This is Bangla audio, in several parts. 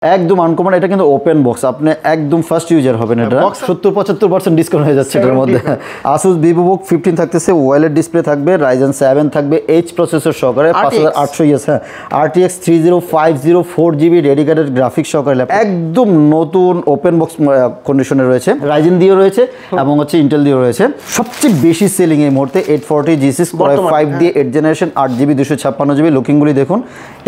একদম আনকমন। এটা কিন্তু ওপেন বক্স, আপনি একদম ফার্স্ট ইউজার হবেন। এটা 70-75% ডিসকাউন্ট হয়ে যাচ্ছে এটার মধ্যে। Asus VivoBook 15 থাকতেছে, ওয়েলেট ডিসপ্লে থাকবে, Ryzen 7 থাকবে, H প্রসেসর সহকারে 5800 ইএস, হ্যাঁ RTX 3050 4GB ডেডিকেটেড গ্রাফিক্স সহকারে ল্যাপটপ, একদম নতুন ওপেন বক্স কন্ডিশনে রয়েছে। Ryzen দিয়ে রয়েছে এবং হচ্ছে ইন্টেল দিয়ে রয়েছে। সবচেয়ে বেশি সেলিং এই মুহূর্তে 840 G6 Core i5 দিয়ে 8 জেনারেশন 8GB 256GB। লুকিংগুলি দেখুন।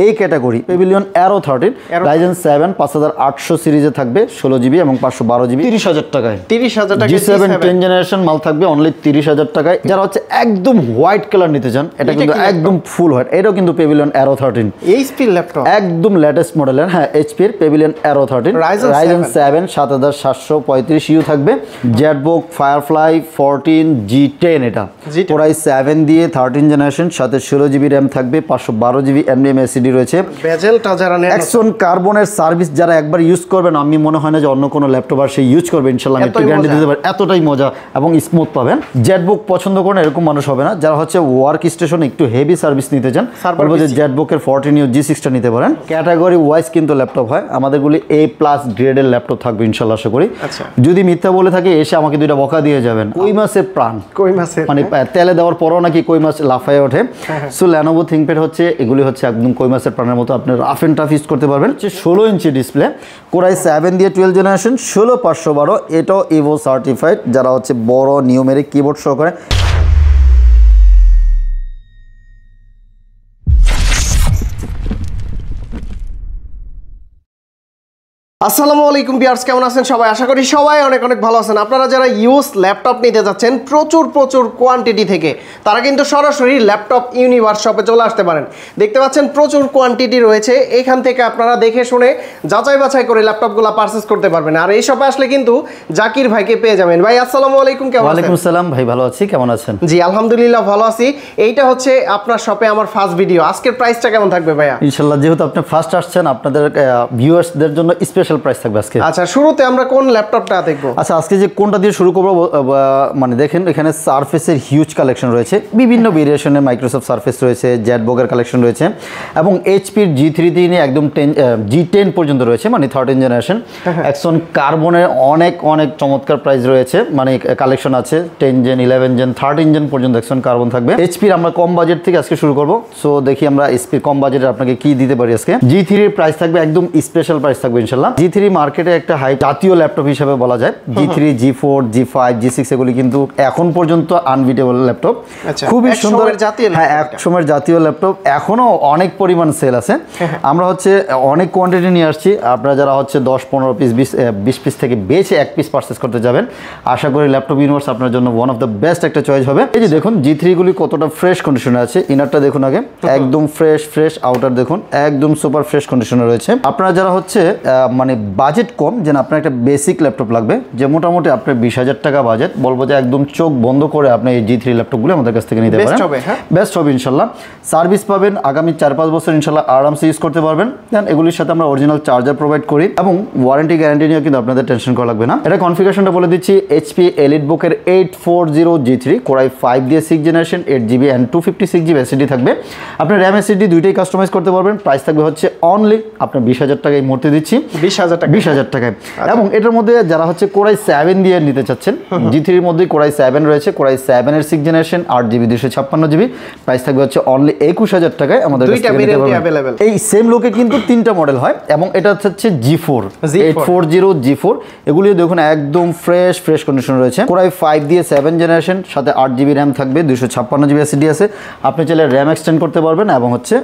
এই ক্যাটাগরি Pavilion Aero 13 Ryzen 7 5800 সিরিজে থাকবে 16GB এবং 512GB 30,000 টাকায়। 30,000 টাকায় G7 10 জেনারেশন মাল থাকবে অনলি 30,000 টাকায়। যারা হচ্ছে একদম হোয়াইট কালার নিতে চান, এটা কিন্তু একদম ফুল হোয়াইট, এটাও কিন্তু Pavilion Aero 13 HP ল্যাপটপ, একদম লেটেস্ট মডেলের, হ্যাঁ HP এর Pavilion Aero 13 Ryzen 7 7735U থাকবে। ZBook Firefly 14 G10, এটা Core i7 দিয়ে 13 জেনারেশন, সাথে 16GB RAM থাকবে, 512GB NVMe SSD রয়েছে। বেজেলটা যারা Axon কার্বনের সার্ভিস যারা একবার ইউজ করবেন, আমি মনে হয় না যে অন্য কোনো ল্যাপটপ আর সেই ইউজ করবে, ইনশাআল্লাহ আমি একটু গ্যারান্টি দিতে পারি, এতটাই মজা এবং স্মুথ পাবেন। ZBook পছন্দ করেন এরকম মানুষ হবে না। যারা হচ্ছে ওয়ার্ক স্টেশনে একটু হেভি সার্ভিস নিতে চান, বলবো যে ZBook এর 14U G6টা নিতে পারেন। ক্যাটাগরি ওয়াইজ কিন্তু ল্যাপটপ হয় আমাদেরগুলি A+ গ্রেডের ল্যাপটপ থাকবে ইনশাআল্লাহ, আশা করি। যদি মিথ্যা বলে থাকে এসে আমাকে দুইটা বকা দিয়ে যাবেন। কই মাছের প্রাণ, কই মাছের মানে তেলে দেওয়ার পরও নাকি কই মাছ লাফায় ওঠে। সো Lenovo ThinkPad হচ্ছে, এগুলি হচ্ছে একদম কই মাছের প্রাণের মতো, আপনি রাফ এন্ড টাফ ইউজ করতে পারবেন। 16 ইঞ্চি ডিসপ্লে, Core i7 দিয়ে 12 জেনারেশন 16512, এটাও Evo সার্টিফাইড। যারা হচ্ছে বড় নিউমেরিক কিবোর্ড সহকারে। আসসালামু আলাইকুম ভিউয়ার্স, কেমন আছেন সবাই? আশা করি সবাই অনেক অনেক ভালো আছেন। আপনারা যারা ইউজ ল্যাপটপ নিতে যাচ্ছেন প্রচুর কোয়ান্টিটি থেকে, তারা কিন্তু সরাসরি ল্যাপটপ ইউনিভার্স শপে চলে আসতে পারেন। দেখতে পাচ্ছেন প্রচুর কোয়ান্টিটি রয়েছে, এখান থেকে আপনারা দেখে শুনে যাচাই বাছাই করে ল্যাপটপগুলো পারচেজ করতে পারবেন। আর এই শপে আসলে কিন্তু জাকির ভাইকে পেয়ে যাবেন। ভাই আসসালামু আলাইকুম, কেমন আছেন? ওয়ালাইকুম আসসালাম ভাই, ভালো আছি, কেমন আছেন? জি আলহামদুলিল্লাহ ভালো আছি। এইটা হচ্ছে আপনার শপে আমার ফার্স্ট ভিডিও। আজকের প্রাইসটা কেমন থাকবে ভাইয়া? ইনশাআল্লাহ যেহেতু আপনি ফার্স্ট আসছেন, আপনাদের ভিউয়ার্সদের জন্য স্পেশাল প্রাইস থাকবে আজকে। আচ্ছা, শুরুতে আমরা কোন ল্যাপটপটা দেখব? আচ্ছা, আজকে যে কোনটা দিয়ে শুরু করব, মানে দেখেন এখানে সারফেসের হিউজ কালেকশন রয়েছে, বিভিন্ন ভেরিয়েশনের মাইক্রোসফট সারফেস রয়েছে, ZBook এর কালেকশন রয়েছে এবং HP-র G3 দিয়ে নিয়ে একদম G10 পর্যন্ত রয়েছে, মানে 13 জেনারেশন। Axon কার্বনের অনেক চমৎকার প্রাইস রয়েছে, মানে কালেকশন আছে 10 জেন 11 জেন 13 জেন পর্যন্ত Axon কার্বন থাকবে। HP-র আমরা কম বাজেট থেকে আজকে শুরু করব। সো দেখি আমরা HP-র কম বাজেটে আপনাকে কি দিতে পারি আজকে। G3-র প্রাইস থাকবে একদম স্পেশাল প্রাইস থাকবে ইনশাআল্লাহ। G3 মার্কেটে একটা হাই জাতীয় ল্যাপটপ হিসেবে বলা যায়। G3 G4 G5 G6 এগুলি কিন্তু এখন পর্যন্ত আনবিটেবল ল্যাপটপ, খুবই সুন্দর। হ্যাঁ, এক সময়ের জাতীয় ল্যাপটপ, এখনো অনেক পরিমাণ সেল আছে। আমরা হচ্ছে অনেক কোয়ান্টিটি নিয়ে আসছি। আপনারা যারা হচ্ছে 10-15 পিস 20 পিস থেকে বেশি এক পিস পারচেজ করতে যাবেন, আশা করি ল্যাপটপ ইউনিভার্স আপনার জন্য ওয়ান অফ দ্য বেস্ট একটা চয়েস হবে। এই যে দেখুন G3 গুলি কতটা ফ্রেশ কন্ডিশনে আছে। ইনারটা দেখুন আগে, একদম ফ্রেশ। আউটার দেখুন একদম সুপার ফ্রেশ কন্ডিশনে রয়েছে। আপনারা যারা হচ্ছে মানে বাজেট কম, যেন আপনার একটা বেসিক ল্যাপটপ লাগবে, যে মোটামুটি আপনার 20,000 টাকা বাজেট, বলবো যে একদম চোখ বন্ধ করে আপনি এই G3 ল্যাপটপগুলো আমাদের কাছ থেকে নিতে পারেন। বেস্ট হবে ইনশাল্লাহ। সার্ভিস পাবেন আগামী 4-5 বছর ইনশাল্লাহ, আরামসে ইউজ করতে পারবেন। দেন এগুলির সাথে আমরা অরিজিনাল চার্জার প্রোভাইড করি এবং ওয়ারেন্টি গ্যারান্টি নিয়ে কিন্তু আপনাদের টেনশন করা লাগবে না। এটা কনফিগারেশনটা বলে দিচ্ছি। HP EliteBook এর 840 G3 Core i5 দিয়ে 6 generation 8GB and 256GB SSD থাকবে। আপনি RAM SSD দুইটাই কাস্টমাইজ করতে পারবেন। প্রাইস থাকবে হচ্ছে অনলি আপনার 20,000 টাকা এই মুহূর্তে দিচ্ছি, 20,000 টাকায়। এবং এটার মধ্যে যারা হচ্ছে Core i7 দিয়ে নিতে চাচ্ছেন, G3-র মধ্যে Core i7 রয়েছে, Core i7 এর 6 জেনারেশন 8GB 256GB, প্রাইস থাকবে হচ্ছে অনলি 21,000 টাকায় আমাদের কাছে নিতে পারবেন। এই সেম লোকে কিন্তু 3টা মডেল হয় এবং এটা হচ্ছে G4 840 G4। এগুলিও দেখুন একদম ফ্রেশ কন্ডিশন রয়েছে। Core i5 দিয়ে 7 জেনারেশন, সাথে 8GB RAM থাকবে, 256GB SSD আছে। আপনি চাইলে RAM এক্সটেন্ড করতে পারবেন এবং হচ্ছে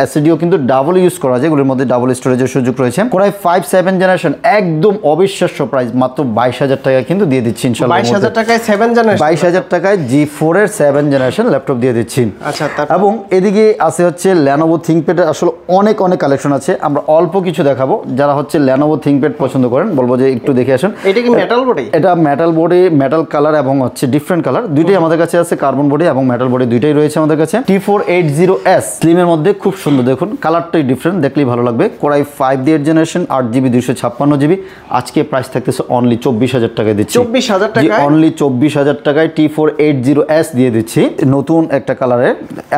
SSDও কিন্তু ডাবল ইউজ করা যায়, এগুলোর মধ্যে ডাবল স্টোরেজের সুযোগ রয়েছে। Core i5 7 জেনারেশন একদম অবিশ্বাস্য প্রাইস, মাত্র 22,000 টাকা কিন্তু দিয়ে দিচ্ছি ইনশাআল্লাহ। 22,000 টাকায় 7 জেনারেশন, 22,000 টাকায় G4 এর 7 জেনারেশন ল্যাপটপ দিয়ে দিচ্ছি। আচ্ছা, এবং এদিকে আছে হচ্ছে Lenovo ThinkPad এর আসলে অনেক কালেকশন আছে, আমরা অল্প কিছু দেখাবো। যারা হচ্ছে Lenovo ThinkPad পছন্দ করেন, বলবো যে একটু দেখে আসেন। এটা কি মেটাল বডি? এটা মেটাল বডি, মেটাল কালার এবং হচ্ছে ডিফারেন্ট কালার দুইটাই আমাদের কাছে আছে। কার্বন বডি এবং মেটাল বডি দুইটাই রয়েছে আমাদের কাছে। T480S স্লিমের মধ্যে খুব সুন্দর, দেখুন কালারটাই ডিফারেন্ট, দেখলেই ভালো লাগবে। Core i5 দিয়ে 8 জেনারেশন 8GB 256 GB আজকে প্রাইস থাকতেছে অনলি 24,000 টাকায় দিচ্ছি। 24,000 টাকায় অনলি 24,000 টাকায় T480S দিয়ে দিচ্ছি নতুন একটা কালারে।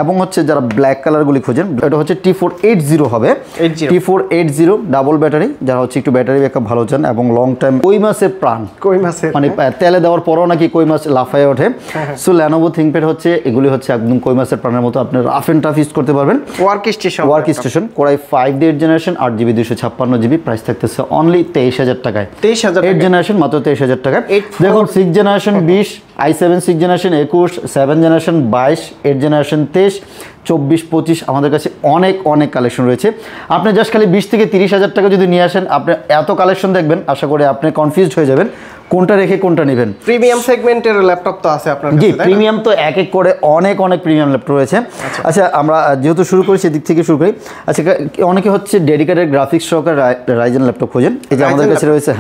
এবং হচ্ছে যারা ব্ল্যাক কালারগুলি খোঁজেন এটা হচ্ছে T480 হবে। T480 ডাবল ব্যাটারি, যারা হচ্ছে একটু ব্যাটারি ব্যাকআপ ভালো চান এবং লং টাইম। কই মাছের প্রাণ, কই মাছের মানে তেলে দেওয়ার পরও নাকি কই মাছ লাফায় ওঠে। সো Lenovo ThinkPad হচ্ছে এগুলি হচ্ছে একদম কই মাছের প্রাণের মতো, আপনি রাফ এন্ড টাফ ইউজ করতে পারবেন। Work station Core i5 8th generation 8GB 256GB price থাকতেছে অনলি 23,000 টাকায়। 23,000 8th জেনারেশন মাত্র 23,000 টাকায়। দেখুন 6th generation 20, i7 6th generation 21, 7th generation 22, 8th generation 23, 24, 25 আমাদের কাছে অনেক কালেকশন রয়েছে। আপনি জাস্ট খালি 20 থেকে 30,000 টাকা যদি নিয়ে আসেন, আপনি এত কালেকশন দেখবেন, আশা করি আপনি কনফিউজড হয়ে যাবেন কোনটা রেখে কোনটা নেবেন। প্রিমিয়াম সেগমেন্টের ল্যাপটপ তো আছে আপনার কাছে? জি, প্রিমিয়াম তো এক এক করে অনেক প্রিমিয়াম ল্যাপটপ রয়েছে। আচ্ছা, আমরা যেহেতু শুরু করি সেদিক থেকে শুরু করি। আচ্ছা, অনেকে হচ্ছে ডেডিকেটেড গ্রাফিক্স সহকারে রাইজেন ল্যাপটপ খোঁজেন। এই যে আমাদের কাছে রয়েছে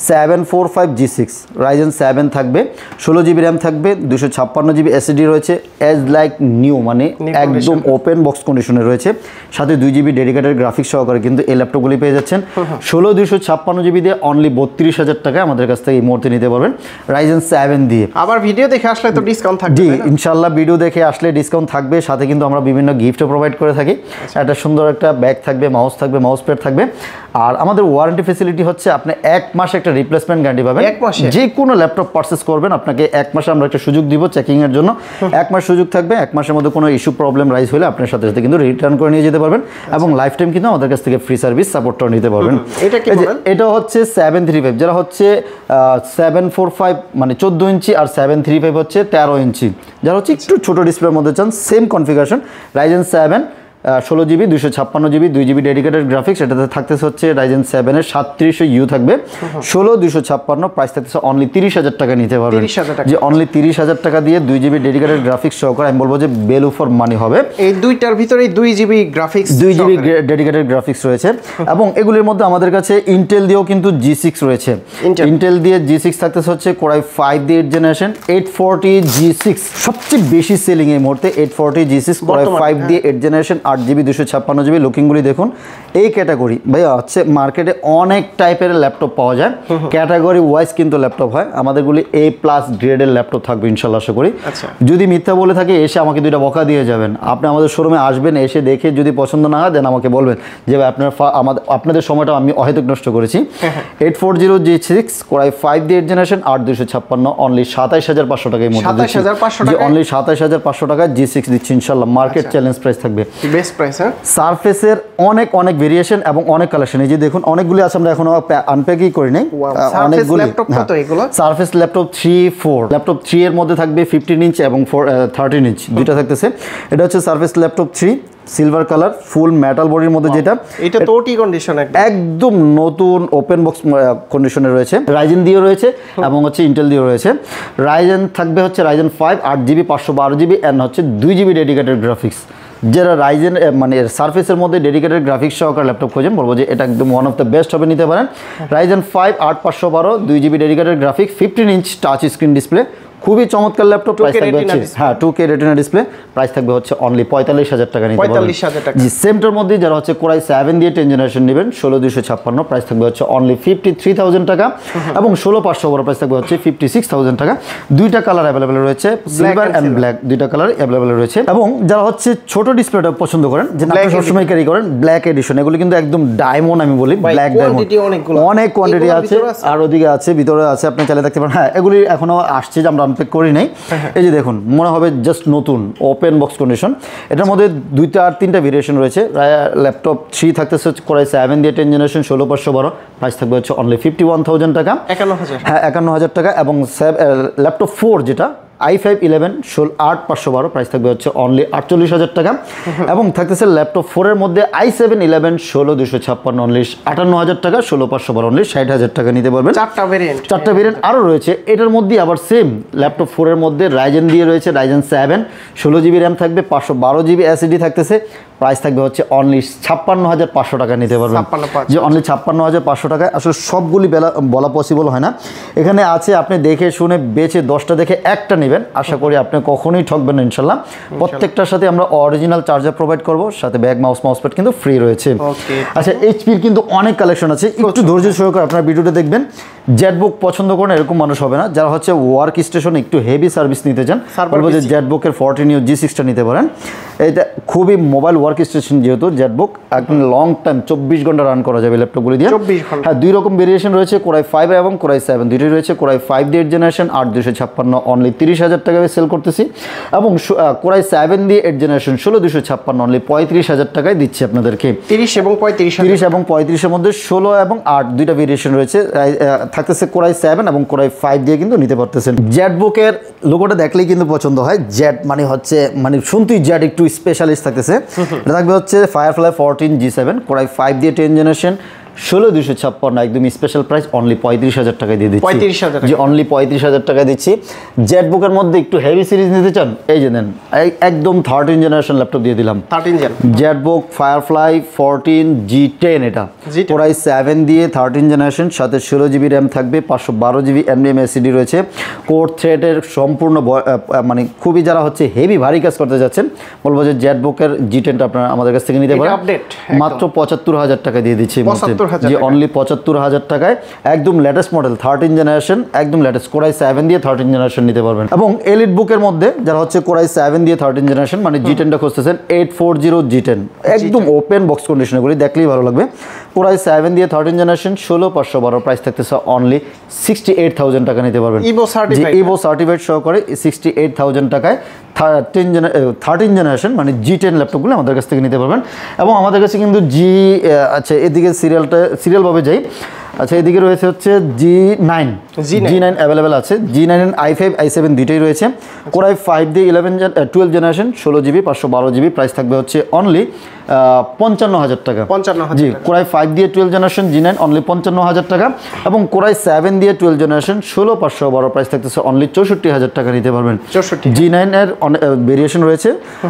745G6 রাইজেন 7 থাকবে, 16GB র্যাম থাকবে, 256GB SSD রয়েছে, এজ লাইক নিউ, মানে একদম ওপেন বক্স কন্ডিশনে রয়েছে। সাথে 2GB ডেডিকেটেড গ্রাফিক্স সহকারে কিন্তু এই ল্যাপটপগুলি পেয়ে যাচ্ছেন। 256GB দিয়ে অনলি 32,000 টাকায় আমাদের কাছ থেকে মুহূর্তে নিতে পারবেন রাইজেন 7 দিয়ে। আবার ভিডিও দেখে আসলে তো ডিসকাউন্ট থাকবে। জি, ইনশাআল্লাহ ভিডিও দেখে আসলে ডিসকাউন্ট থাকবে। সাথে কিন্তু আমরা বিভিন্ন গিফটও প্রোভাইড করে থাকি। একটা সুন্দর একটা ব্যাগ থাকবে, মাউস থাকবে, মাউস প্যাড থাকবে। আর আমাদের ওয়ারেন্টি ফ্যাসিলিটি হচ্ছে আপনি 1 মাস একটা রিপ্লেসমেন্ট গ্যারান্টি পাবেন। যে কোনো ল্যাপটপ পারচেজ করবেন আপনাকে 1 মাসে আমরা একটা সুযোগ দিব চেকিং এর জন্য। 1 মাস সুযোগ থাকবে। 1 মাসের মধ্যে কোনো ইস্যু প্রবলেম রাইজ হলে আপনার সাথে সাথে কিন্তু রিটার্ন করে নিয়ে যেতে পারবেন এবং লাইফ টাইম কিন্তু আমাদের কাছ থেকে ফ্রি সার্ভিস সাপোর্টটাও নিতে পারবেন। এটা হচ্ছে 735, যারা হচ্ছে 745 মানে 14 ইঞ্চি, আর 735 হচ্ছে 13 ইঞ্চি। যারা হচ্ছে একটু ছোট ডিসপ্লের মধ্যে চান, same configuration Ryzen 7 16GB 256GB 2GB dedicated graphics. এটাতে থাকতেছে হচ্ছে রাইজেন 7 এর 3700U থাকবে, 16 256 প্রাইস থাকতেছে অনলি 30,000 টাকা নিতে পারবেন। যে অনলি 30,000 টাকা দিয়ে 2GB ডেডিকেটেড গ্রাফিক্স সহকারে আমি বলবো যে ভ্যালু ফর মানি হবে। এই দুইটার ভিতরেই 2GB graphics, 2GB dedicated graphics রয়েছে এবং এগুলির মধ্যে আমাদের কাছে ইন্টেল দিয়েও কিন্তু G6 রয়েছে। ইন্টেল দিয়ে G6 থাকতেছে হচ্ছে Core i5 8th generation 840G6 সবচেয়ে বেশি সেলিং এই মুহূর্তে। 840G6 Core i5 দিয়ে 8th জেনারেশন 8GB 256GB। লুকিংগুলি দেখুন। এই ক্যাটাগরি ভাইয়া হচ্ছে মার্কেটে অনেক টাইপের ল্যাপটপ পাওয়া যায়, ক্যাটাগরি ওয়াইজ কিন্তু ল্যাপটপ হয়। আমাদেরগুলি A+ গ্রেডের ল্যাপটপ থাকবে ইনশাল্লাহ আশা করি। যদি মিথ্যা বলে থাকে এসে আমাকে দুইটা বকা দিয়ে যাবেন। আপনি আমাদের শোরুমে আসবেন, এসে দেখে যদি পছন্দ না হয় দেন আমাকে বলবেন যে ভাই আপনাদের সময়টা আমি অহেতুক নষ্ট করেছি। 840G6 Core i5 দিয়ে 8th জেনারেশন 8256 অনলি 27,500 টাকায় মধ্যে দিচ্ছি। যে অনলি 27,500 টাকায় G6 দিচ্ছি ইনশাল্লাহ। মার্কেট চ্যালেঞ্জ প্রাইস থাকবে। Best price. সারফেসের অনেক ভেরিয়েশন এবং অনেক কালেকশন। এই যে দেখুন অনেকগুলি আছে, আমরা এখনো আনপ্যাকই করি নাই। অনেকগুলি সারফেস ল্যাপটপ 3-4 ল্যাপটপ 3 এর মধ্যে থাকবে 15 ইঞ্চ এবং 13 ইঞ্চ দুইটা থাকতেছে। এটা হচ্ছে সারফেস ল্যাপটপ 3 সিলভার কালার ফুল মেটাল বডির মধ্যে, যেটা এটা তো ওটি কন্ডিশন একদম নতুন ওপেন বক্স কন্ডিশনে রয়েছে। রাইজেন দিয়ে রয়েছে এবং হচ্ছে ইন্টেল দিয়ে রয়েছে। রাইজেন থাকবে হচ্ছে রাইজেন 5 8GB 512GB এন্ড হচ্ছে 2GB ডেডিকেটেড গ্রাফিক্স। যারা রাইজেন মানে সারফেসের মধ্যে ডেডিকেটেড গ্রাফিক্স সহকারে ল্যাপটপ খোঁজেন বলবো যে এটা একদম ওয়ান অফ দ্য বেস্ট হবে, নিতে পারেন। Ryzen 5 8512 2GB dedicated graphics 15 inch touch screen display, খুবই চমৎকার ল্যাপটপ। প্রাইস থাকবে হচ্ছে 2K রেটিনা ডিসপ্লে, প্রাইস থাকবে হচ্ছে অনলি 45,000 টাকা নিতে পারবেন। 45,000 টাকা। জি, সেমটার মধ্যে যারা হচ্ছে Core i7 দিয়ে 10th জেনারেশন নেবেন 16256 প্রাইস থাকবে হচ্ছে অনলি 53,000 টাকা এবং 16512 প্রাইস থাকবে হচ্ছে 56,000 টাকা। দুইটা কালার অ্যাভেলেবেল রয়েছে, সিলভার এন্ড ব্ল্যাক, দুইটা কালার অ্যাভেলেবেল রয়েছে। এবং যারা হচ্ছে ছোট ডিসপ্লেটা পছন্দ করেন, যে আপনি সবসময় ক্যারি করেন, ব্ল্যাক এডিশন, এগুলো কিন্তু একদম ডায়মন্ড আমি বলি, ব্ল্যাক ডায়মন্ড অনেক কোয়ান্টিটি আছে, আর ওদিকে আছে, ভিতরে আছে, আপনি চাইলে দেখতে পারেন। হ্যাঁ, এগুলি এখনো আসছে যে আমরা আনপ্যাক করি নাই। এই যে দেখুন, মনে হবে জাস্ট নতুন ওপেন বক্স কন্ডিশন। এটার মধ্যে 2-3টা ভেরিয়েশন রয়েছে। ল্যাপটপ 3 থাকতেছে Core i7 দিয়ে 10th জেনারেশন 16512 প্রাইস থাকবে হচ্ছে অনলি 51,000 টাকা। 51,000, হ্যাঁ 51,000 টাকা। এবং ল্যাপটপ 4 যেটা i5 11 8512 প্রাইস থাকবে হচ্ছে অনলি 48,000 টাকা। এবং থাকতেছে ল্যাপটপ 4 এর মধ্যে i7 11 16256 অনলি 58,000 টাকা, 16512 অনলি 60,000 টাকা নিতে পারবেন। 4টা ভেরিয়েন্ট আরও রয়েছে। এটার মধ্যে আবার সেম ল্যাপটপ 4 এর মধ্যে রাইজেন দিয়ে রয়েছে রাইজেন 7 16GB র্যাম থাকবে, 512GB SSD থাকতেছে, প্রাইস থাকবে হচ্ছে অনলি ৫৬,৫০০ টাকা নিতে পারবেন। ৫৬,৫০০ যে অনলি ৫৬,৫০০ টাকায় আসলে সবগুলি বলা পসিবল হয় না। এখানে আছে আপনি দেখে শুনে বেছে 10টা দেখে একটা নেবেন, আশা করি আপনি কখনোই ঠকবেন না ইনশাল্লাহ। প্রত্যেকটার সাথে আমরা অরিজিনাল চার্জার প্রোভাইড করব, সাথে ব্যাগ মাউস প্যাড কিন্তু ফ্রি রয়েছে। আচ্ছা, এইচপির কিন্তু অনেক কালেকশন আছে, একটু ধৈর্য সহকারে আপনার ভিডিওটা দেখবেন। জেটবুক পছন্দ করেন এরকম মানুষ হবে না, যারা হচ্ছে ওয়ার্ক স্টেশনে একটু হেভি সার্ভিস নিতে চান, বলবো যে জেটবুকের 14U G6টা নিতে পারেন। এটা খুবই মোবাইল ওয়ার্ক স্টেশন, যেহেতু জেটবুক একদম লং টাইম 24 ঘন্টা রান করা যাবে ল্যাপটপগুলি দিয়ে। হ্যাঁ, 2 রকম ভেরিয়েশন রয়েছে, কোরাই 5 এবং কোরাই 7 দুটোই রয়েছে। কোরাই 5 দিয়ে 8 জেনারেশন 8256 অনলি 30,000 টাকায় সেল করতেছি, এবং কোরাই 7 দিয়ে 8 জেনারেশন 16256 অনলি 35,000 টাকায় দিচ্ছি আপনাদেরকে। 30 এবং 35 30 এবং 35-এর মধ্যে 16 এবং 8 দুইটা ভেরিয়েশন রয়েছে, থাকতেছে কোরাই 7 এবং কোরাই 5 দিয়ে কিন্তু নিতে পারতেছেন। জেটবুকের লোগোটা দেখলেই কিন্তু পছন্দ হয়, জেট মানে হচ্ছে মানে শুনতেই জেট একটু স্পেশালিস্ট থাকতেছে। এটা থাকবে হচ্ছে ফায়ারফ্লাই 14 G7 কোরাই 5 দিয়ে 10 জেনারেশন 16256 একদম স্পেশাল প্রাইস অনলি 35,000 টাকায় দিয়ে দিচ্ছি। 35,000 যে অনলি 35,000 টাকায় দিচ্ছি। জেটবুকের মধ্যে একটু হেভি সিরিজ নিতে চান, এই যে নেন, একদম 13 জেনারেশন ল্যাপটপ দিয়ে দিলাম। 13 জেন জেটবুক ফায়ারফ্লাই 14 G10, এটা কোরাই 7 দিয়ে 13 জেনারেশন, সাথে 16GB র্যাম থাকবে, 512GB NVMe SSD রয়েছে। কোর থ্রেডের সম্পূর্ণ মানে খুবই যারা হচ্ছে হেভি ভারী কাজ করতে যাচ্ছেন, বলবো যে জেটবুকের G10টা আপনারা আমাদের কাছ থেকে নিতে পারেন। মাত্র 75,000 টাকা দিয়ে দিচ্ছি, যে অনলি 75,000 টাকায় একদম লেটেস্ট মডেল 13 জেনারেশন, একদম লেটেস্ট কোরাই 7 দিয়ে 13 জেনারেশন নিতে পারবেন। এবং এলিট বুকের মধ্যে যারা হচ্ছে কোরাই 7 দিয়ে 13 জেনারেশন মানে G10টা খুঁজতেছেন, 840 G10 একদম ওপেন বক্স কন্ডিশনগুলি দেখলেই ভালো লাগবে। কোরাই 7 দিয়ে 13 জেনারেশন 16512 প্রাইস থাকতেছে অনলি 68,000 টাকা নিতে পারবেন। ইভো সার্টিফাইড সহকারে 68,000 টাকায় 13 জেনারেশন মানে G10 ল্যাপটপগুলো আমাদের কাছ থেকে নিতে পারবেন। এবং আমাদের কাছে কিন্তু আচ্ছা এদিকে সিরিয়ালভাবে যাই। আচ্ছা, এদিকে রয়েছে হচ্ছে G9 অ্যাভেলেবেল আছে। G9 i5 i7 দুইটাই রয়েছে। কোরাই 5 দিয়ে 12 জেনারেশন 16GB 512GB প্রাইস থাকবে হচ্ছে অনলি 55,000 টাকা। জি, কোরাই 5 দিয়ে 12 জেনারেশন G9 অনলি 55,000 টাকা, এবং কোরাই 7 দিয়ে 12 জেনারেশন 16512 প্রাইস থাকতেছে অনলি 64,000 টাকা নিতে পারবেন। G9 এর ভেরিয়েশন রয়েছে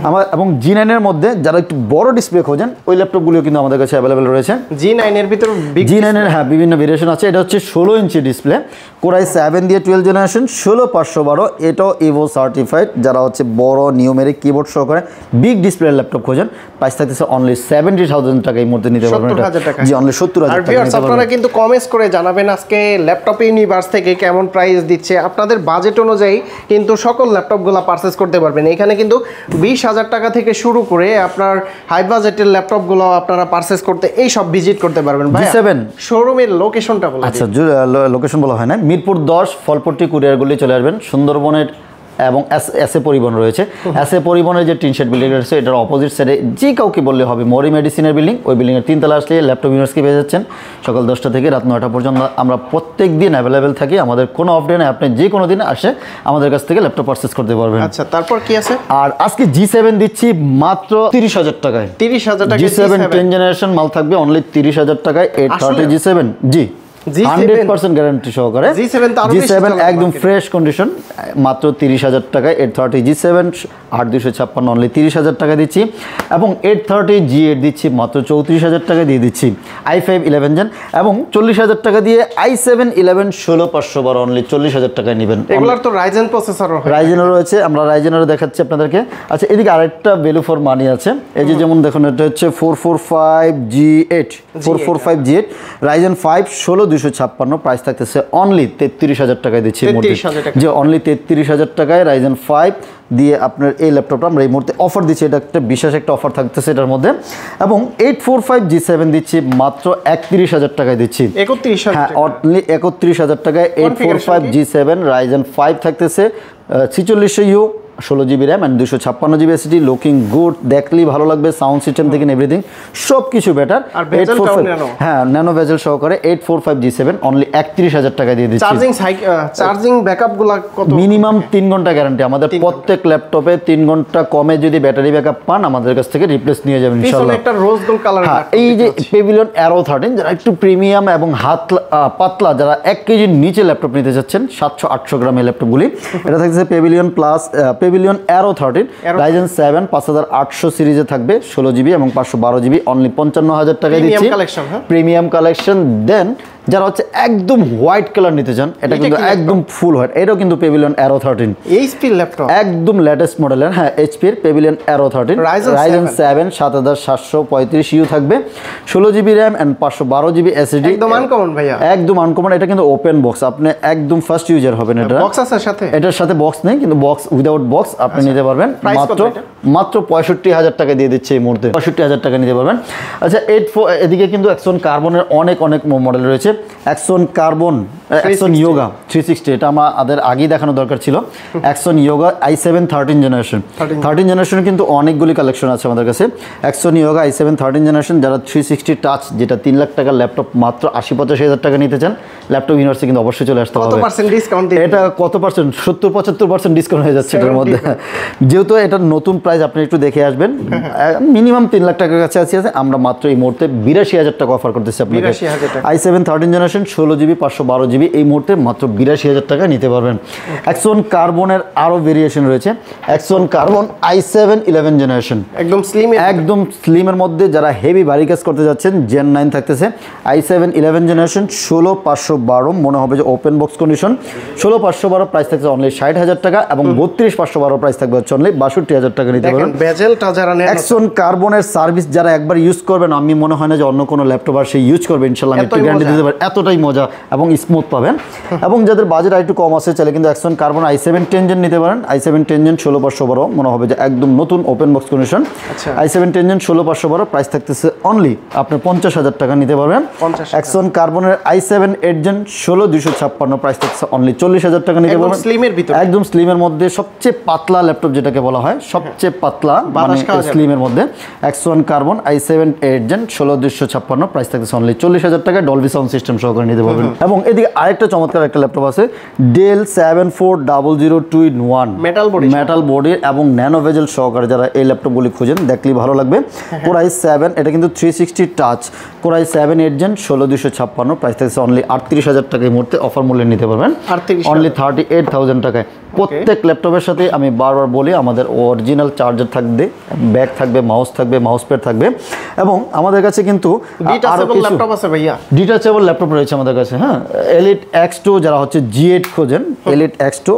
আমার, এবং G9 এর মধ্যে যারা একটু বড় ডিসপ্লে খোঁজেন ওই ল্যাপটপগুলিও কিন্তু আমাদের কাছে অ্যাভেলেবেল রয়েছে। G9 এর ভিতর G9 এর হ্যাঁ বিভিন্ন ভেরিয়েশন আছে। এটা হচ্ছে 16 ইঞ্চি ডিসপ্লে, কোরাই 7 দিয়ে 12 জেনারেশন 16512, এটাও ইভো সার্টিফাইড। যারা হচ্ছে বড় নিউমেরিক কিবোর্ড সহকারে বিগ ডিসপ্লে ল্যাপটপ খোঁজেন, প্রাইস থাকতেছে অনলি 70,000 টাকা এই মুহূর্তে নিতে পারবেন। জি, অনলি 70,000 টাকা নিতে পারবেন। আপনারা কিন্তু কমেন্টস করে জানাবেন আজকে ল্যাপটপ ইউনিভার্স থেকে কেমন প্রাইস দিচ্ছে, আপনাদের বাজেট অনুযায়ী কিন্তু সকল ল্যাপটপগুলো পারচেজ করতে পারবেন। এখানে কিন্তু 20,000 টাকা থেকে শুরু করে আপনার হাই বাজেটের ল্যাপটপগুলো আপনারা পারচেজ করতে এই সব ভিজিট করতে পারবেন। ভাই শোরুমের লোকেশনটা বলা। আচ্ছা, লোকেশন বলা হয় না, মিরপুর 10 ফলপট্টি কুরিয়ারগুলি চলে আসবেন। সুন্দরবনের এবং এসএ পরিবহন রয়েছে। এসএ পরিবহনের যে টিন শেড বিল্ডিং রয়েছে এটার অপোজিট সাইডে যে কাউকে বললে হবে মরি মেডিসিনের বিল্ডিং, ওই বিল্ডিংয়ের 3 তলা আসলে ল্যাপটপ ইউনিভার্সকে পেয়ে যাচ্ছেন। সকাল 10টা থেকে রাত 9টা পর্যন্ত আমরা প্রত্যেক দিন অ্যাভেলেবেল থাকি। আমাদের কোনো অফ ডে নেই, আপনি যে কোনো দিন আসে আমাদের কাছ থেকে ল্যাপটপ পারচেজ করতে পারবেন। আচ্ছা, তারপর কি আছে? আর আজকে G7 দিচ্ছি মাত্র 30,000 টাকায়। 30,000 টাকা G7 10 জেনারেশন মাল থাকবে অনলি 30,000 টাকায়। 830 G7 জি 100% গ্যারান্টি সহকারে। G7 একদম ফ্রেশ কন্ডিশন মাত্র 30,000 টাকায়। 830 G7 8256 অনলি 30,000 টাকা দিচ্ছি, এবং 830 G8 দিচ্ছি মাত্র 34,000 টাকা দিয়ে দিচ্ছি। i5 11 জেন এবং 40,000 টাকা দিয়ে i7 11 16512 অনলি 40,000 টাকায় নেবেন। এগুলোর তো রাইজেন প্রসেসর রয়েছে, আমরা রাইজেনেরও দেখাচ্ছি আপনাদেরকে। আচ্ছা, এদিকে আরেকটা ভ্যালু ফর মানি আছে। এই যে যেমন দেখুন, এটা হচ্ছে 445 G8 রাইজেন 5 16256 প্রাইস থাকতেছে অনলি 33,000 টাকায় দিচ্ছি। যে অনলি 33,000 টাকায় রাইজেন 5 দিয়ে আপনার এই ল্যাপটপটা আমরা এই মুহূর্তে অফার দিচ্ছি। এটা একটা বিশেষ একটা অফার থাকতেছে এটার মধ্যে। এবং 845 G7 দিচ্ছি মাত্র 31,000 টাকায় দিচ্ছি। 31,000, হ্যাঁ, অনলি 31,000 টাকায় 845 G7 রাইজেন 5 থাকতেছে 4600U 16GB RAM and 256GB SSD। Looking good, দেখলেই ভালো লাগবে, সাউন্ড সিস্টেম থেকে এভরিথিং সব কিছু বেটার। 845 হ্যাঁ ন্যানো ভেজেল সহকারে 845 G7 অনলি 31,000 টাকা দিয়ে দিচ্ছি। চার্জিং ব্যাকআপগুলো কত? মিনিমাম 3 ঘন্টা গ্যারান্টি। আমাদের প্রত্যেক ল্যাপটপে 3 ঘন্টা কমে যদি ব্যাটারি ব্যাকআপ পান আমাদের কাছ থেকে রিপ্লেস নিয়ে যাবেন ইনশাআল্লাহ। একটা রোজ গোল্ড কালার। হ্যাঁ, এই যে পেভিলিয়ন অ্যারো 13 যারা একটু প্রিমিয়াম এবং পাতলা, যারা 1 কেজির নিচে ল্যাপটপ নিতে চাচ্ছেন 700-800 গ্রামের ল্যাপটপগুলি, এটা থাকছে Pavilion plus Pavilion arrow 13 Ryzen 7 5800 সিরিজে থাকবে 16GB এবং 512GB অনলি 55,000 টাকায় দিচ্ছি প্রিমিয়াম কালেকশন। দেন যারা হচ্ছে একদম হোয়াইট কালার নিতে চান, এটা কিন্তু একদম ফুল হোয়াইট, এটাও কিন্তু পেভিলিয়ন অ্যারো 13 এইচপি ল্যাপটপ, একদম লেটেস্ট মডেলের, হ্যাঁ এইচপির পেভিলিয়ন অ্যারো 13 রাইজেন 7 7735U থাকবে 16GB RAM and 512GB SSD. একদম আনকমন ভাইয়া, একদম আনকমন। এটা কিন্তু ওপেন বক্স, আপনি একদম ফার্স্ট ইউজার হবেন। এটা বক্স আছে সাথে, এটার সাথে বক্স নেই, কিন্তু বক্স উইদাউট বক্স আপনি নিতে পারবেন মাত্র 65,000 টাকা দিয়ে দিচ্ছে এই মুহূর্তে, 65,000 টাকা নিতে পারবেন। আচ্ছা এদিকে কিন্তু অ্যাক্সন কার্বনের অনেক মডেল রয়েছে। অ্যাক্সন কার্বন, অ্যাক্সন ইয়োগা 360, এটা আমাদের আগেই দেখানো দরকার ছিল। Axon yoga i7 13 generation, 13 generation কিন্তু অনেকগুলি কালেকশন আছে আমাদের কাছে। অ্যাক্সন ইয়োগা i7 13 জেনারেশন, যারা 360 টাচ যেটা 3 লাখ টাকার ল্যাপটপ মাত্র 80-85,000 টাকা নিতে চান, ল্যাপটপ ইউনিভার্সে কিন্তু অবশ্যই চলে আসতে হবে। কত পার্সেন্ট ডিসকাউন্ট? এটা কত পার্সেন্ট? 70-75% ডিসকাউন্ট হয়ে যাচ্ছে এটার মধ্যে। যেহেতু এটা নতুন প্রাইস, আপনি একটু দেখে আসবেন। মিনিমাম 3 লাখ টাকার কাছে আছে, আমরা মাত্র এই মুহূর্তে 82,000 টাকা অফার করতেছি আপনাকে। i7 13 জেনারেশন 16GB 512GB এই মুহূর্তে মাত্র 82,000 টাকা নিতে পারবেন। অ্যাক্সন কার্বনের আরো ভেরিয়েশন রয়েছে। অ্যাক্সন কার্বন i7 11 জেনারেশন, একদম স্লিমের মধ্যে যারা হেভি ভারী কাজ করতে যাচ্ছেন, Gen 9 থাকতেছে। i7 11 জেনারেশন 16512, মনে হবে যে ওপেন বক্স কন্ডিশন। 16512 প্রাইস থাকছে অনলি 60,000 টাকা এবং 32512 প্রাইস থাকবে হচ্ছে অনলি 62,000 টাকা নিতে পারবেন। অ্যাক্সন কার্বনের সার্ভিস যারা একবার ইউজ করবেন, আমি মনে হয় না যে অন্য কোনো ল্যাপটপ আর সেই ইউজ করবে, ইনশাআল্লাহ আমি একটু গ্যারান্টি দিতে পারি, এতটাই মজা এবং স্মুথ পাবেন। এবং যাদের বাজেট একটু কম আছে, চাইলে কিন্তু অ্যাক্সন কার্বন i7 10 জেন নিতে পারেন। i7 10 জেন 16512, মনে হবে যে একদম নতুন open box condition. i7 10 gen 16512 price থাকতেছে অনলি আপনার 50,000 টাকা নিতে পারবেন। অ্যাক্সন কার্বনের i7 8 জেন 16256 প্রাইস থাকছে অনলি 40,000 টাকা নিতে পারবেন। একদম স্লিমের মধ্যে সবচেয়ে পাতলা ল্যাপটপ যেটাকে বলা হয়, সবচেয়ে পাতলা মানে স্লিমের মধ্যে অ্যাক্সন কার্বন i7 8 জেন 16256 প্রাইস থাকতেছে অনলি 40,000 টাকা ডলবি সাউন্ড সিস্টেম সহকারে নিতে পারবেন। এবং এদিকে আরেকটা চমৎকার একটা ল্যাপটপ আছে, ডেল 7400 মেটাল বডি এবং ন্যানো ভেজেল সহকারে যারা এই ল্যাপটপগুলি খুঁজেন, দেখলেই ভালো লাগবে। Core i7, এটা কিন্তু 360 touch, Core i7 8 gen 16256 price থাকছে অনলি 38,000 টাকা এই মুহূর্তে অফার মূল্যে নিতে পারবেন, অনলি 38,000 টাকায়। প্রত্যেক ল্যাপটপের সাথে আমি বারবার বলি, আমাদের অরিজিনাল চার্জার থাকবে, ব্যাগ থাকবে, মাউস থাকবে, মাউস প্যাড থাকবে। এবং আমাদের কাছে কিন্তু ডিটাচেবল ল্যাপটপ রয়েছে আমাদের কাছে। হ্যাঁ, এলিট X2 যারা হচ্ছে G8 খোঁজেন, এলিট X2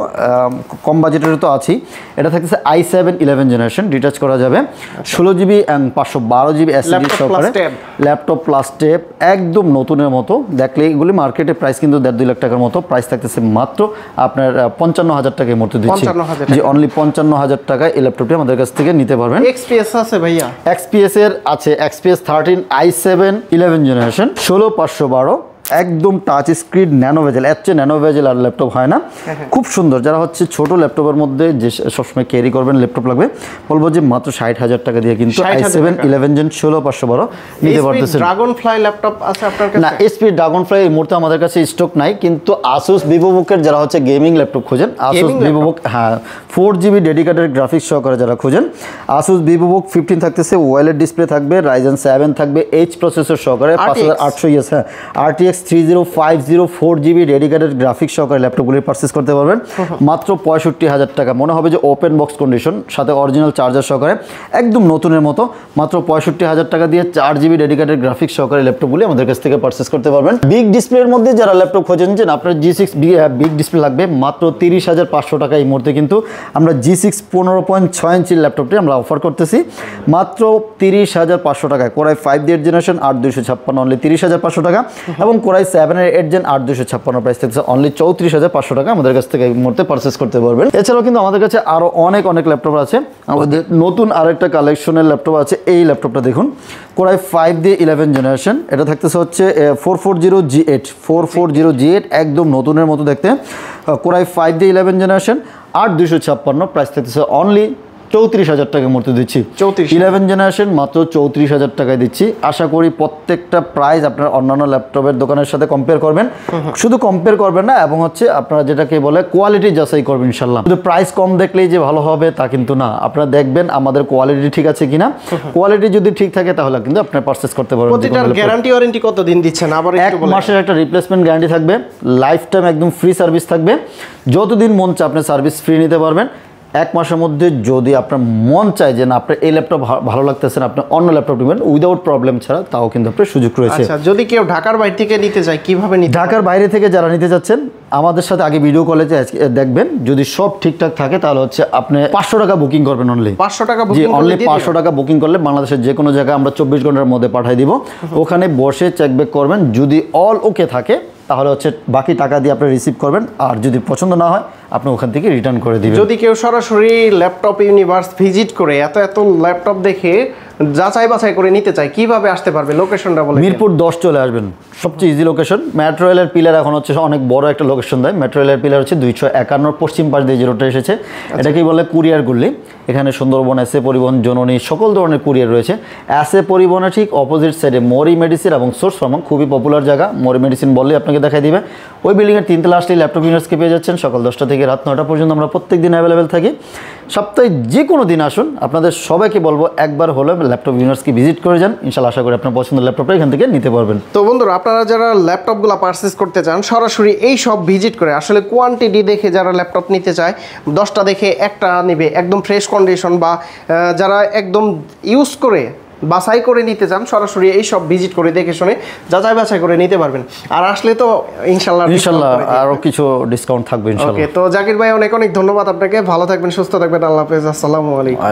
কম বাজেটের তো আছেই। এটা থাকতেছে i7 11 জেনারেশন, ডিটাচ করা যাবে, 16GB এবং 512GB এসএসডি সহকারে ল্যাপটপ প্লাস ট্যাব, একদম নতুনের মতো। দেখলে এগুলি মার্কেটে প্রাইস কিন্তু 1.5-2 লাখ টাকার মতো, প্রাইস থাকতেছে মাত্র আপনার 55,000 টাকার মধ্যে দিচ্ছি, যে অনলি 55,000 টাকায় এই ল্যাপটপটি আমাদের কাছ থেকে নিতে পারবেন। XPS আছে ভাইয়া, XPS এর আছে, XPS 13 i7 11 জেনারেশন 16512, একদম টাচ স্ক্রিন ন্যানো ভেজেল, এর চেয়ে ন্যানো ভেজেল আর ল্যাপটপ হয় না, খুব সুন্দর। যারা হচ্ছে ছোট ল্যাপটপের মধ্যে যে সবসময় ক্যারি করবেন ল্যাপটপ লাগবে, বলবো যে মাত্র 60,000 টাকা দিয়ে কিন্তু i7 11 জেন 16512 নিতে পারতেছেন। ড্রাগনফ্লাই ল্যাপটপ আছে আপনার কাছে? না, HP ড্রাগনফ্লাই এই মুহূর্তে আমাদের কাছে স্টক নাই, কিন্তু Asus VivoBook-এর যারা হচ্ছে গেমিং ল্যাপটপ খোঁজেন, Asus VivoBook, হ্যাঁ 4GB ডেডিকেটেড গ্রাফিক্স সহকারে যারা খোঁজেন, Asus VivoBook 15 থাকতেছে, ওয়েলেড ডিসপ্লে থাকবে, Ryzen 7 থাকবে, H প্রসেসর সহকারে 5800 ইএস, হ্যাঁ RTX 3050 4GB ডেডিকেটেড গ্রাফিক্স সহকারে ল্যাপটপগুলি পারচেজ করতে পারবেন মাত্র 65,000 টাকা। মনে হবে যে ওপেন বক্স কন্ডিশন, সাথে অরিজিনাল চার্জার সহকারে, একদম নতুনের মতো, মাত্র 65,000 টাকা দিয়ে 4GB ডেডিকেটেড গ্রাফিক্স সহকারে ল্যাপটপগুলি আমাদের কাছ থেকে পারচেজ করতে পারবেন। বিগ ডিসপ্লের মধ্যে যারা ল্যাপটপ খোঁজেন, যে আপনার G6 বিগ ডিসপ্লে লাগবে, মাত্র 30,500 টাকা এই মুহূর্তে কিন্তু আমরা G6 15.6 ইঞ্চির ল্যাপটপটি আমরা অফার করতেছি মাত্র 30,500 টাকায়। Core i5 8 জেনারেশন 8256 অনলি 30,500 টাকা, এবং Core i7 8 জেন 8256 প্রাইস থাকছে অনলি 34,500 টাকা আমাদের কাছ থেকে এই মুহূর্তে পারচেজ করতে পারবেন। এছাড়াও কিন্তু আমাদের কাছে আরো অনেক ল্যাপটপ আছে। আমাদের নতুন আরেকটা কালেকশনের ল্যাপটপ আছে, এই ল্যাপটপটা দেখুন, Core i5 11 জেনারেশন, এটা থাকতেছে হচ্ছে 440G8 একদম নতুনের মতো দেখতে। Core i5 11 জেনারেশন 8256 প্রাইস থাকতেছে অনলি 34,000 টাকার মধ্যে দিচ্ছি। 11 জেনারেশন মাত্র 34,000 টাকায় দিচ্ছি। আশা করি প্রত্যেকটা প্রাইস আপনার অন্যান্য ল্যাপটপের দোকানের সাথে কম্পেয়ার করবেন, শুধু কম্পেয়ার করবেন না, এবং হচ্ছে আপনারা যেটাকে বলে কোয়ালিটি যাচাই করবেন ইনশাল্লাহ। শুধু প্রাইস কম দেখলেই যে ভালো হবে তা কিন্তু না, আপনারা দেখবেন আমাদের কোয়ালিটি ঠিক আছে কিনা। কোয়ালিটি যদি ঠিক থাকে তাহলে কিন্তু আপনি পারচেজ করতে পারবেন। প্রতিটার গ্যারান্টি ওয়ারেন্টি কতদিন দিচ্ছেন? আবার একটু বলেন। 1 মাসের একটা রিপ্লেসমেন্ট গ্যারান্টি থাকবে, লাইফ টাইম একদম ফ্রি সার্ভিস থাকবে, যতদিন মন চায় আপনি সার্ভিস ফ্রি নিতে পারবেন। 1 মাসের মধ্যে যদি আপনার মন চায় যে না আপনার এই ল্যাপটপ ভালো লাগতেছে না, আপনি অন্য ল্যাপটপ নেবেন উইদাউট প্রবলেম ছাড়া, তাও কিন্তু আপনার সুযোগ রয়েছে। আচ্ছা, যদি কেউ ঢাকার বাইরে থেকে নিতে চায় কিভাবে নিতে? ঢাকার বাইরে থেকে যারা নিতে যাচ্ছেন আমাদের সাথে আগে ভিডিও কলে দেখবেন, যদি সব ঠিকঠাক থাকে তাহলে হচ্ছে আপনি 500 টাকা বুকিং করবেন অনলি। 500 টাকা জি, বুকিং অনলি 500 টাকা বুকিং করলে বাংলাদেশের যে কোনো জায়গায় আমরা 24 ঘন্টার মধ্যে পাঠিয়ে দিব। ওখানে বসে চেক ব্যাক করবেন, যদি অল ওকে থাকে তাহলে হচ্ছে বাকি টাকা দিয়ে আপনি রিসিভ করবেন, আর যদি পছন্দ না হয় আপনি ওখান থেকে রিটার্ন করে দিবেন। যদি কেউ সরাসরি ল্যাপটপ ইউনিভার্স ভিজিট করে এত ল্যাপটপ দেখে যাচাই বাছাই করে নিতে চায়, কিভাবে আসতে পারবে? লোকেশনটা বলে। মিরপুর 10 চলে আসবেন, সবচেয়ে ইজি লোকেশন। মেট্রো রেলের পিলার এখন হচ্ছে অনেক বড় একটা লোকেশন দেয়। মেট্রো রেলের পিলার হচ্ছে 251 পশ্চিম পাশ দিয়ে যে রোডটা এসেছে, এটাকেই বলে কুরিয়ার গুল্লি। এখানে সুন্দরবন, এসএ পরিবহন, জননী সকল ধরনের কুরিয়ার রয়েছে। এসএ পরিবহনের ঠিক অপোজিট সাইডে মরি মেডিসিন এবং সোর্স ফার্মা, খুবই পপুলার জায়গা। মরি মেডিসিন বললেই আপনাকে দেখাই দিবে। ওই বিল্ডিংয়ের 3 তলা আসলেই ল্যাপটপ ইউনিভার্সকে পেয়ে যাচ্ছেন। সকাল 10টা থেকে রাত 9টা পর্যন্ত আমরা প্রত্যেক দিন অ্যাভেলেবেল থাকি। সপ্তাহে যে কোনো দিন আসুন, আপনাদের সবাইকে বলবো একবার হলে ল্যাপটপ ইউনিভার্সকে ভিজিট করে যান। ইনশাআল্লাহ আশা করি আপনার পছন্দের ল্যাপটপটা এখান থেকে নিতে পারবেন। তো বন্ধুরা, আপনারা যারা ল্যাপটপগুলো পারচেস করতে চান সরাসরি এই সব ভিজিট করে, আসলে কোয়ান্টিটি দেখে যারা ল্যাপটপ নিতে চায় 10টা দেখে একটা নেবে একদম ফ্রেশ কন্ডিশন, বা যারা একদম ইউজ করে বাছাই করে নিতে চান সরাসরি এই সব ভিজিট করে দেখে শুনে যাচাই বাছাই করে নিতে পারবেন। আর আসলে তো ইনশাল্লাহ আরো কিছু ডিসকাউন্ট থাকবে ইনশাআল্লাহ। ওকে, তো জাকির ভাই অনেক অনেক ধন্যবাদ আপনাকে। ভালো থাকবেন, সুস্থ থাকবেন। আল্লাহ হাফেজ। আসসালামু আলাইকুম।